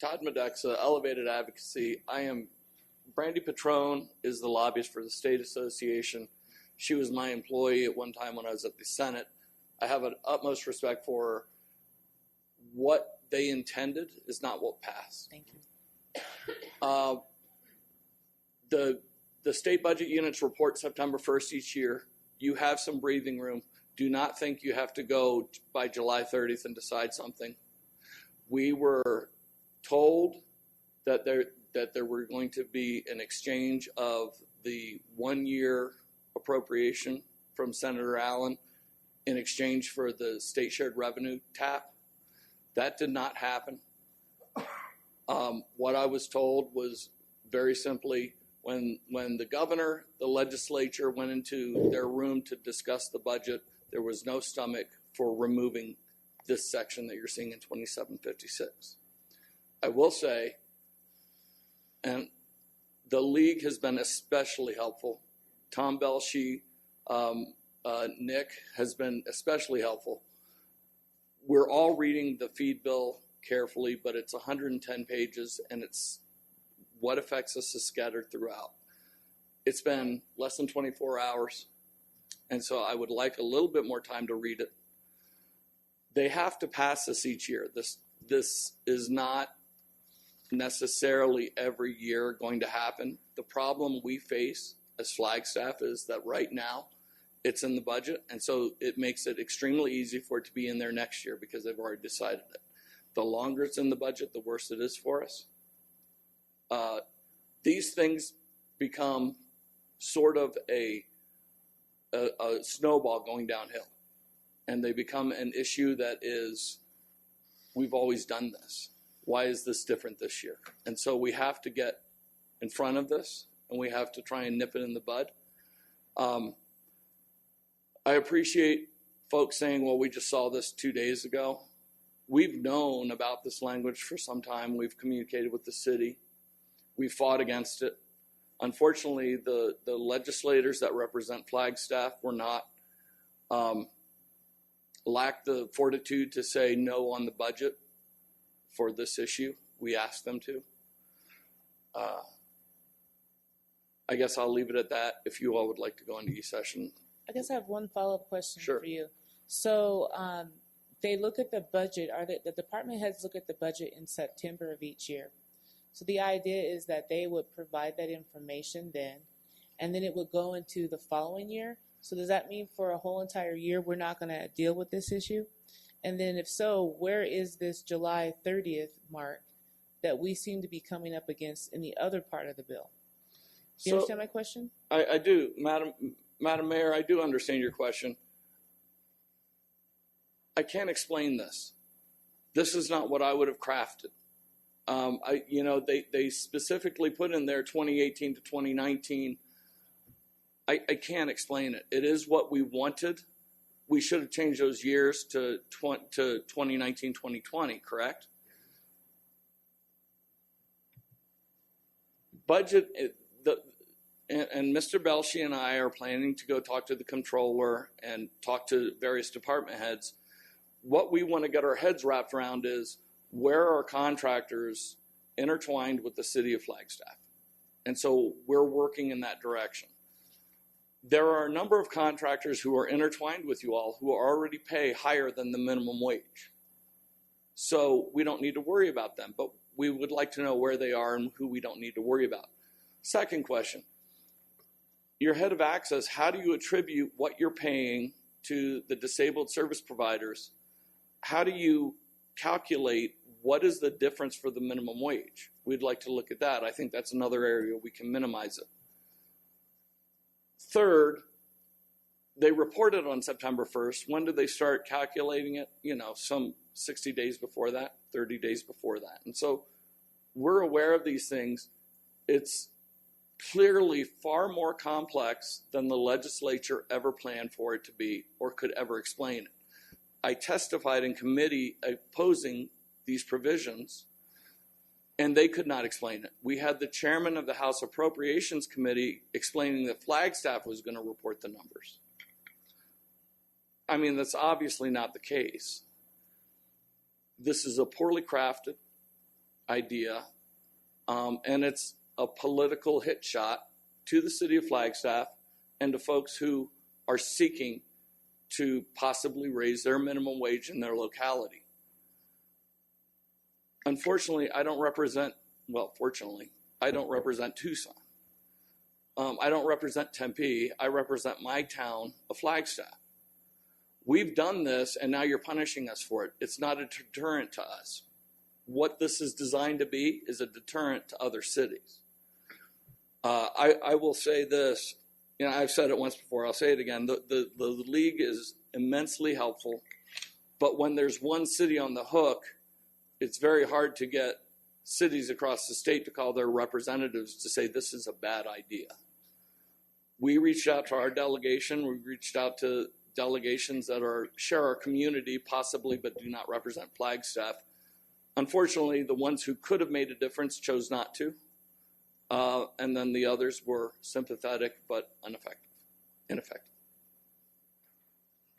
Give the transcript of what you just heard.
Todd Madeksza, Elevated Advocacy. Brandy Patrone is the lobbyist for the State Association. She was my employee at one time when I was at the Senate. I have an utmost respect for her. What they intended is not what passed. Thank you. The state budget units report September 1st each year. You have some breathing room. Do not think you have to go by July 30th and decide something. We were told that there were going to be an exchange of the 1-year appropriation from Senator Allen in exchange for the state shared revenue tap. That did not happen. What I was told was very simply, when the governor, the legislature went into their room to discuss the budget, there was no stomach for removing this section that you're seeing in 2756. I will say, and the league has been especially helpful. Tom Belshey, Nick has been especially helpful. We're all reading the feed bill carefully, but it's 110 pages, and it's what affects us is scattered throughout. It's been less than 24 hours, and so I would like a little bit more time to read it. They have to pass this each year. This is not necessarily every year going to happen. The problem we face as Flagstaff is that right now it's in the budget, and so it makes it extremely easy for it to be in there next year because they've already decided it. The longer it's in the budget, the worse it is for us. These things become sort of a snowball going downhill, and they become an issue that is, we've always done this. Why is this different this year? And so we have to get in front of this, and we have to try and nip it in the bud. I appreciate folks saying, well, we just saw this 2 days ago. We've known about this language for some time. We've communicated with the city. We fought against it. Unfortunately, the legislators that represent Flagstaff were not, lacked the fortitude to say no on the budget for this issue. We asked them to. I guess I'll leave it at that. If you all would like to go into e-session. I guess I have one follow-up question Sure. for you. So they look at the budget, the department heads look at the budget in September of each year. So the idea is that they would provide that information then, and then it would go into the following year. So does that mean for a whole entire year we're not going to deal with this issue? And then if so, where is this July 30th mark that we seem to be coming up against in the other part of the bill? Do you understand my question? I do, Madam Mayor, I do understand your question. I can't explain this. This is not what I would have crafted. They specifically put in there 2018 to 2019. I can't explain it. It is what we wanted. We should have changed those years to 2019, 2020, correct? Budget, and Mr. Belshey and I are planning to go talk to the controller and talk to various department heads. What we want to get our heads wrapped around is where are contractors intertwined with the city of Flagstaff? And so we're working in that direction. There are a number of contractors who are intertwined with you all who already pay higher than the minimum wage. So we don't need to worry about them, but we would like to know where they are and who we don't need to worry about. Second question, your head of access, how do you attribute what you're paying to the disabled service providers? How do you calculate what is the difference for the minimum wage? We'd like to look at that. I think that's another area we can minimize it. Third, they reported on September 1st. When did they start calculating it? Some 60 days before that, 30 days before that. And so we're aware of these things. It's clearly far more complex than the legislature ever planned for it to be or could ever explain it. I testified in committee opposing these provisions, and they could not explain it. We had the chairman of the House Appropriations Committee explaining that Flagstaff was going to report the numbers. I mean, that's obviously not the case. This is a poorly crafted, idea, and it's a political hit shot to the city of Flagstaff and to folks who are seeking to possibly raise their minimum wage in their locality. Unfortunately, I don't represent, well, fortunately, I don't represent Tucson. I don't represent Tempe. I represent my town of Flagstaff. We've done this, and now you're punishing us for it. It's not a deterrent to us. What this is designed to be is a deterrent to other cities. I will say this, you know, I've said it once before, I'll say it again. The league is immensely helpful, but when there's one city on the hook, it's very hard to get cities across the state to call their representatives to say this is a bad idea. We reached out to our delegation, we reached out to delegations that share our community possibly but do not represent Flagstaff. Unfortunately, the ones who could have made a difference chose not to, and then the others were sympathetic but ineffective.